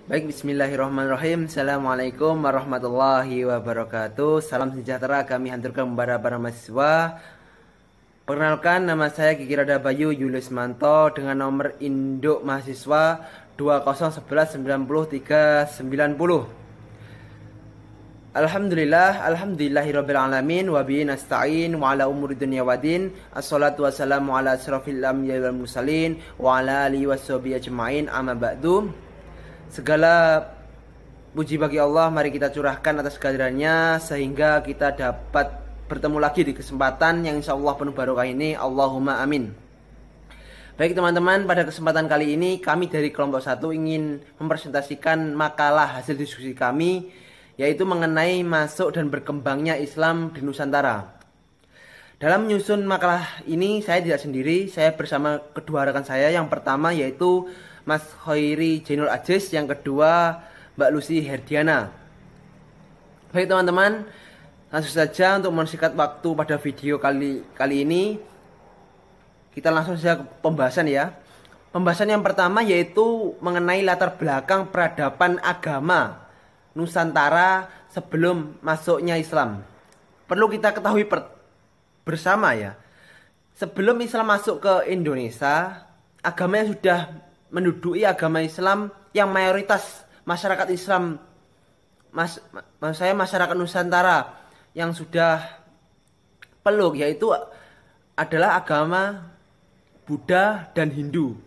Baik, bismillahirrahmanirrahim. Assalamualaikum warahmatullahi wabarakatuh. Salam sejahtera kami hanturkan kepada para mahasiswa. Perkenalkan, nama saya Kiki Rada Bayu Julius Manto dengan nomor induk mahasiswa 2011190390. Alhamdulillahirabbil alamin wa bihi nasta'in wa ala umuri dunya waddin. Assalatu wassalamu ala asrofil anbiya'i wal mursalin wa ala alihi washabihi ajmain. Amma ba'du. Segala puji bagi Allah, mari kita curahkan atas kehadirannya sehingga kita dapat bertemu lagi di kesempatan yang insya Allah penuh barokah ini. Allahumma amin. Baik teman-teman, pada kesempatan kali ini kami dari kelompok 1 ingin mempresentasikan makalah hasil diskusi kami, yaitu mengenai masuk dan berkembangnya Islam di Nusantara. Dalam menyusun makalah ini saya tidak sendiri, saya bersama kedua rekan saya. Yang pertama yaitu Mas Khairi Jainul Aziz, yang kedua Mbak Lucy Herdiana. Baik teman-teman, langsung saja untuk mensingkat waktu pada video kali ini, kita langsung saja ke pembahasan ya. Pembahasan yang pertama yaitu mengenai latar belakang peradaban agama Nusantara sebelum masuknya Islam. Perlu kita ketahui bersama ya, sebelum Islam masuk ke Indonesia, agamanya sudah menduduki agama Islam yang mayoritas masyarakat Islam, maksud saya masyarakat Nusantara yang sudah peluk, yaitu adalah agama Buddha dan Hindu.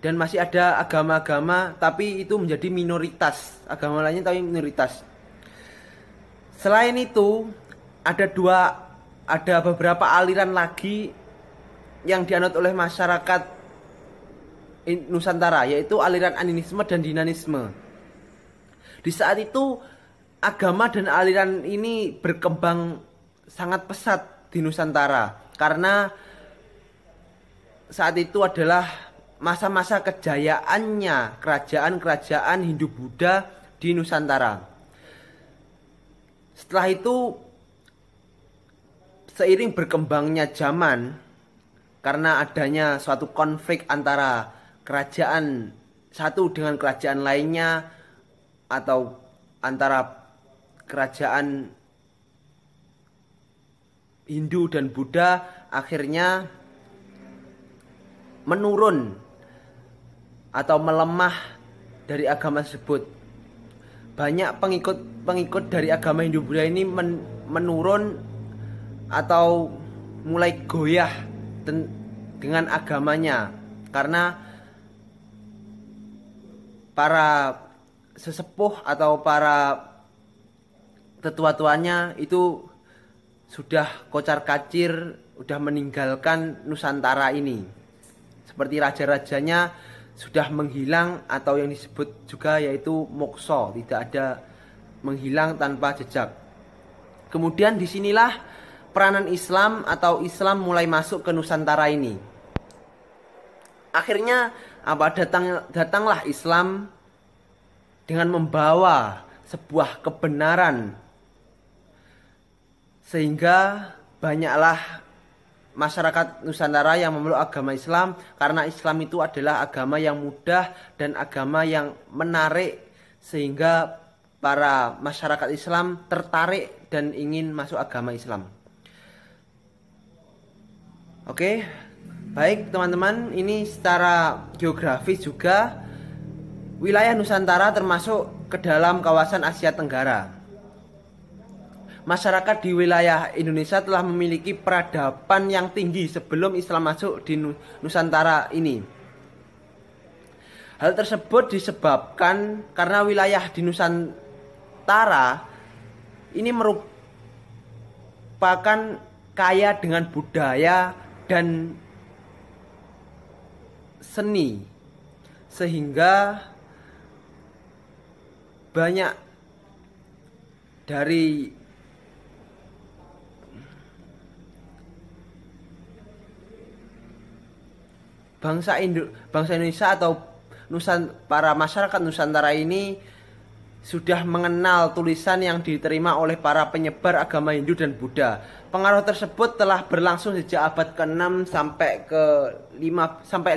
Dan masih ada agama-agama tapi itu menjadi minoritas, agama lainnya tapi minoritas. Selain itu ada beberapa aliran lagi yang dianut oleh masyarakat Nusantara, yaitu aliran animisme dan dinamisme. Di saat itu agama dan aliran ini berkembang sangat pesat di Nusantara, karena saat itu adalah masa-masa kejayaannya kerajaan-kerajaan Hindu Buddha di Nusantara. Setelah itu, seiring berkembangnya zaman, karena adanya suatu konflik antara kerajaan satu dengan kerajaan lainnya, atau antara kerajaan Hindu dan Buddha, akhirnya menurun atau melemah dari agama tersebut. Banyak pengikut dari agama Hindu Buddha ini menurun atau mulai goyah dengan agamanya, karena para sesepuh atau para tetua-tuanya itu sudah kocar-kacir, sudah meninggalkan Nusantara ini. Seperti raja-rajanya sudah menghilang, atau yang disebut juga yaitu mokso, tidak ada, menghilang tanpa jejak. Kemudian disinilah peranan Islam atau Islam mulai masuk ke Nusantara ini. Akhirnya datanglah Islam dengan membawa sebuah kebenaran, sehingga banyaklah masyarakat Nusantara yang memeluk agama Islam, karena Islam itu adalah agama yang mudah dan agama yang menarik, sehingga para masyarakat Islam tertarik dan ingin masuk agama Islam. Oke. Baik teman-teman, ini secara geografis juga wilayah Nusantara termasuk ke dalam kawasan Asia Tenggara. Masyarakat di wilayah Indonesia telah memiliki peradaban yang tinggi sebelum Islam masuk di Nusantara ini. Hal tersebut disebabkan karena wilayah di Nusantara ini merupakan kaya dengan budaya dan seni, sehingga banyak dari bangsa Indonesia atau para masyarakat Nusantara ini sudah mengenal tulisan yang diterima oleh para penyebar agama Hindu dan Buddha. Pengaruh tersebut telah berlangsung sejak abad ke-6 sampai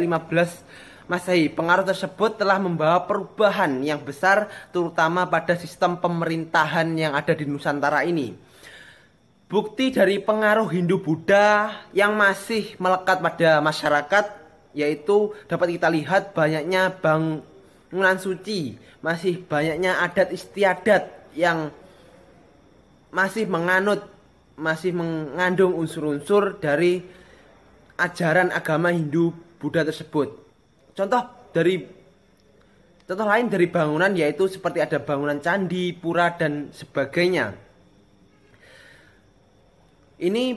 15 Masehi. Pengaruh tersebut telah membawa perubahan yang besar terutama pada sistem pemerintahan yang ada di Nusantara ini. Bukti dari pengaruh Hindu-Buddha yang masih melekat pada masyarakat yaitu dapat kita lihat banyaknya bangunan suci, masih banyaknya adat istiadat yang masih mengandung unsur-unsur dari ajaran agama Hindu-Buddha tersebut. Contoh lain dari bangunan yaitu seperti ada bangunan candi, pura dan sebagainya. Ini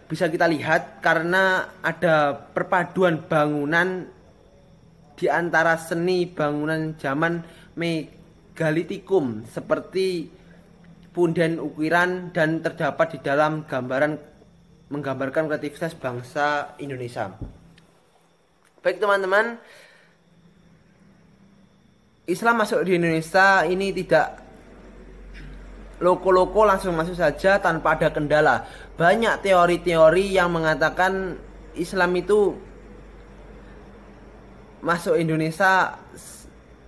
bisa kita lihat karena ada perpaduan bangunan di antara seni bangunan zaman megalitikum seperti punden ukiran dan terdapat di dalam menggambarkan kreativitas bangsa Indonesia. Baik teman-teman, Islam masuk di Indonesia ini tidak loko-loko langsung masuk saja tanpa ada kendala. Banyak teori-teori yang mengatakan Islam itu masuk Indonesia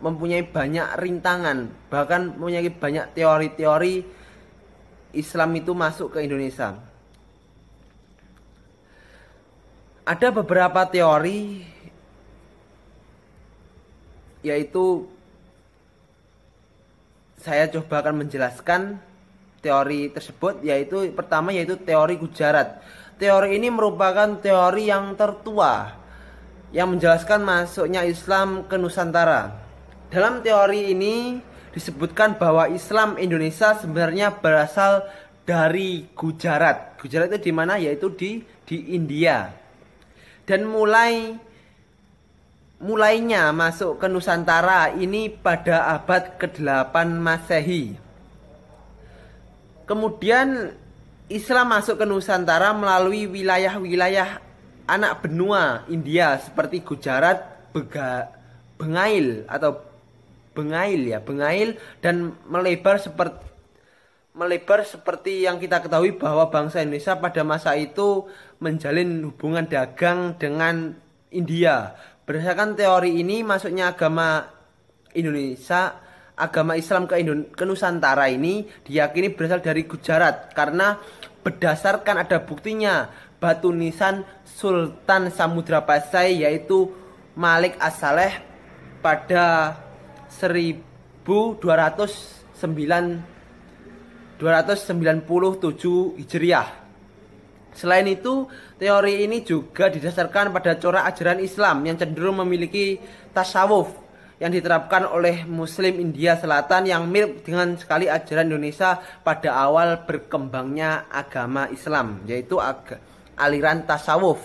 mempunyai banyak rintangan, bahkan mempunyai banyak teori-teori Islam itu masuk ke Indonesia. Ada beberapa teori yaitu saya coba akan menjelaskan teori tersebut, yaitu pertama yaitu teori Gujarat. Teori ini merupakan teori yang tertua yang menjelaskan masuknya Islam ke Nusantara. Dalam teori ini disebutkan bahwa Islam Indonesia sebenarnya berasal dari Gujarat. Gujarat itu di mana? Yaitu di India. Dan mulainya masuk ke Nusantara ini pada abad ke-8 Masehi. Kemudian Islam masuk ke Nusantara melalui wilayah-wilayah anak benua India seperti Gujarat, Bengail dan melebar seperti yang kita ketahui bahwa bangsa Indonesia pada masa itu menjalin hubungan dagang dengan India. Berdasarkan teori ini, masuknya agama Islam ke Nusantara ini diyakini berasal dari Gujarat karena berdasarkan ada buktinya batu nisan Sultan Samudra Pasai yaitu Malik As-Saleh pada 297 Hijriah. Selain itu, teori ini juga didasarkan pada corak ajaran Islam yang cenderung memiliki tasawuf yang diterapkan oleh Muslim India Selatan yang mirip dengan sekali ajaran Indonesia pada awal berkembangnya agama Islam, yaitu aliran tasawuf.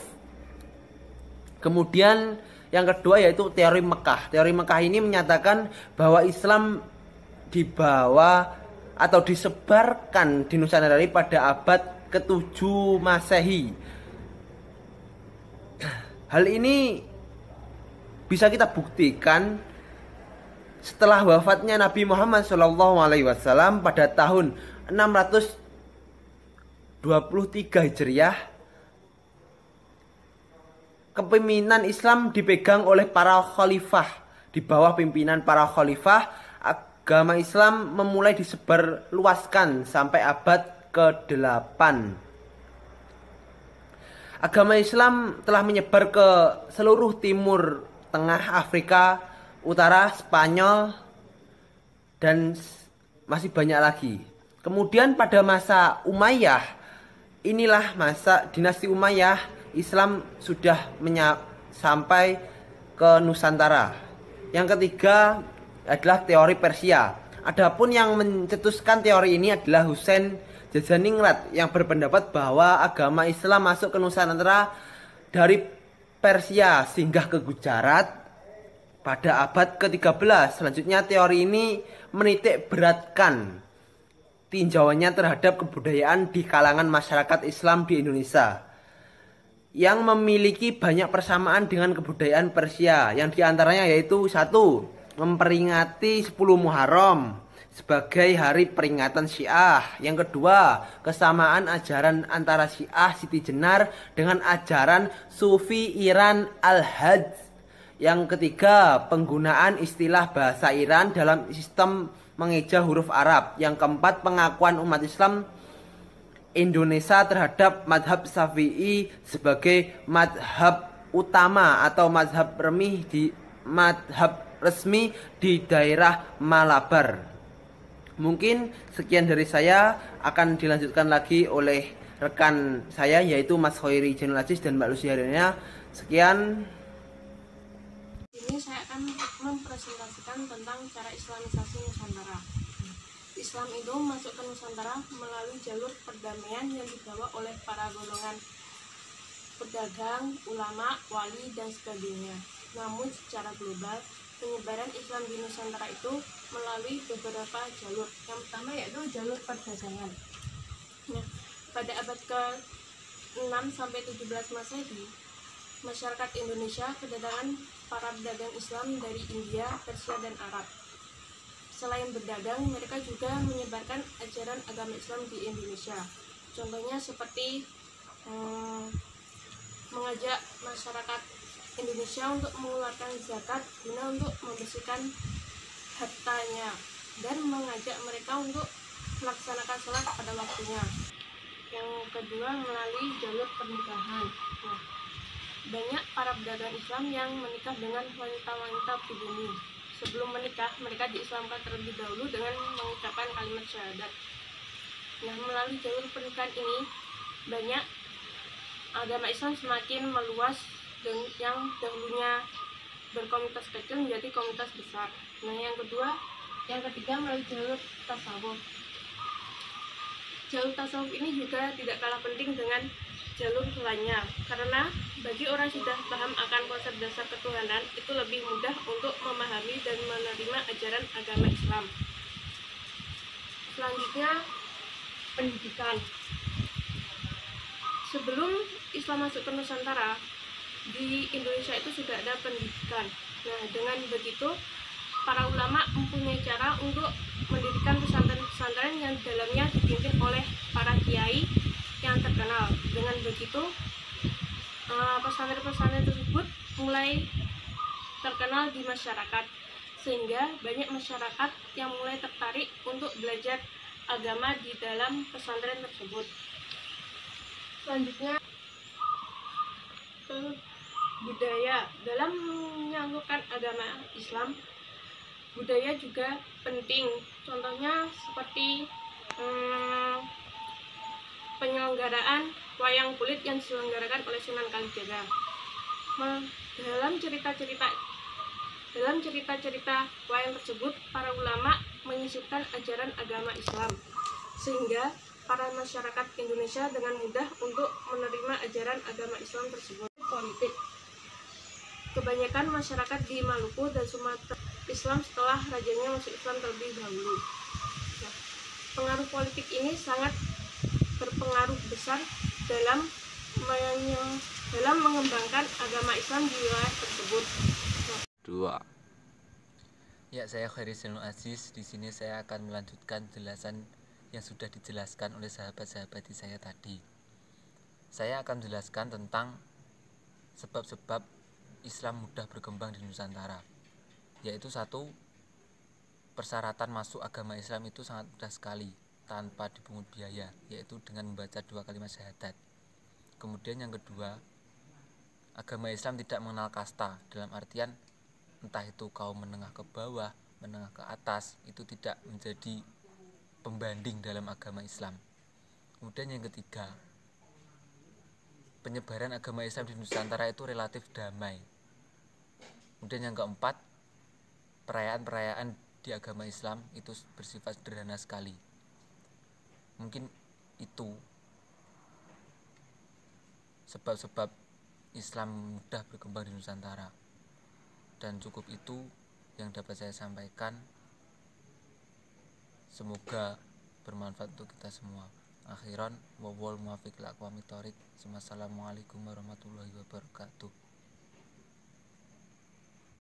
Kemudian yang kedua yaitu teori Mekah. Teori Mekah ini menyatakan bahwa Islam dibawa atau disebarkan di Nusantara pada abad ke-7 Masehi. Hal ini bisa kita buktikan setelah wafatnya Nabi Muhammad SAW pada tahun 623 Hijriah. Kepemimpinan Islam dipegang oleh para khalifah. Di bawah pimpinan para khalifah, agama Islam memulai disebarluaskan sampai abad ke-8. Agama Islam telah menyebar ke seluruh timur tengah Afrika Utara, Spanyol, dan masih banyak lagi. Kemudian pada masa Umayyah, inilah masa dinasti Umayyah, Islam sudah sampai ke Nusantara. Yang ketiga adalah teori Persia. Adapun yang mencetuskan teori ini adalah Husain Jajaningrat yang berpendapat bahwa agama Islam masuk ke Nusantara dari Persia singgah ke Gujarat pada abad ke-13. Selanjutnya teori ini menitik beratkan tinjauannya terhadap kebudayaan di kalangan masyarakat Islam di Indonesia yang memiliki banyak persamaan dengan kebudayaan Persia, yang diantaranya yaitu 1. Memperingati 10 Muharram sebagai hari peringatan Syiah. Yang kedua, kesamaan ajaran antara Syiah Siti Jenar dengan ajaran Sufi Iran Al-Hajj. Yang ketiga, penggunaan istilah bahasa Iran dalam sistem mengeja huruf Arab. Yang keempat, pengakuan umat Islam Indonesia terhadap madhab Syafi'i sebagai madhab utama atau madhab resmi di daerah Malabar. Mungkin sekian dari saya, akan dilanjutkan lagi oleh rekan saya yaitu Mas Khairi Jainul Aziz dan Mbak Lucy Hariana. Sekian. Ini saya akan mempresentasikan tentang cara Islamisasi Nusantara. Islam itu masuk ke Nusantara melalui jalur perdamaian yang dibawa oleh para golongan pedagang, ulama, wali, dan sebagainya. Namun secara global, penyebaran Islam di Nusantara itu melalui beberapa jalur. Yang pertama yaitu jalur perdagangan. Nah, pada abad ke-6 sampai 17 Masehi, masyarakat Indonesia kedatangan para pedagang Islam dari India, Persia, dan Arab. Selain berdagang, mereka juga menyebarkan ajaran agama Islam di Indonesia. Contohnya seperti mengajak masyarakat Indonesia untuk mengeluarkan zakat guna untuk membersihkan hartanya dan mengajak mereka untuk melaksanakan sholat pada waktunya. Yang kedua, melalui jalur pernikahan. Nah, banyak para pedagang Islam yang menikah dengan wanita-wanita pribumi. Sebelum menikah, mereka diislamkan terlebih dahulu dengan mengucapkan kalimat syahadat. Nah, melalui jalur pernikahan ini, banyak agama Islam semakin meluas dan yang dahulunya berkomunitas kecil menjadi komunitas besar. Nah, yang ketiga melalui jalur tasawuf. Jalur tasawuf ini juga tidak kalah penting dengan jalur lainnya, karena bagi orang yang sudah paham akan konsep dasar ketuhanan, itu lebih mudah untuk memahami dan menerima ajaran agama Islam. Selanjutnya, pendidikan. Sebelum Islam masuk ke Nusantara, di Indonesia itu sudah ada pendidikan. Nah, dengan begitu, para ulama mempunyai cara untuk mendirikan pesantren-pesantren yang dalamnya dipimpin oleh para kiai yang terkenal. Dengan begitu, pesantren-pesantren tersebut mulai terkenal di masyarakat, sehingga banyak masyarakat yang mulai tertarik untuk belajar agama di dalam pesantren tersebut. Selanjutnya, budaya. Dalam menyalurkan agama Islam, budaya juga penting. Contohnya seperti penyelenggaraan wayang kulit yang diselenggarakan oleh Sunan Kalijaga. Dalam cerita-cerita wayang tersebut, para ulama menyisipkan ajaran agama Islam, sehingga para masyarakat Indonesia dengan mudah untuk menerima ajaran agama Islam tersebut. Politik. Kebanyakan masyarakat di Maluku dan Sumatera Islam setelah rajanya masuk Islam terlebih dahulu. Nah, pengaruh politik ini sangat berpengaruh besar dalam mengembangkan agama Islam di wilayah tersebut. Ya, saya Khairi Jainul Aziz. Di sini saya akan melanjutkan jelasan yang sudah dijelaskan oleh sahabat-sahabat saya tadi. Saya akan menjelaskan tentang sebab-sebab Islam mudah berkembang di Nusantara. Yaitu satu, persyaratan masuk agama Islam itu sangat mudah sekali tanpa dipungut biaya, yaitu dengan membaca 2 kalimat syahadat. Kemudian yang kedua, agama Islam tidak mengenal kasta, dalam artian entah itu kaum menengah ke bawah, menengah ke atas, itu tidak menjadi pembanding dalam agama Islam. Kemudian yang ketiga, penyebaran agama Islam di Nusantara itu relatif damai. Kemudian yang keempat, perayaan-perayaan di agama Islam itu bersifat sederhana sekali. Mungkin itu sebab-sebab Islam mudah berkembang di Nusantara. Dan cukup itu yang dapat saya sampaikan. Semoga bermanfaat untuk kita semua. Akhiran, wawal muwafiq ila aqwamit thoriq. Wassalamualaikum warahmatullahi wabarakatuh.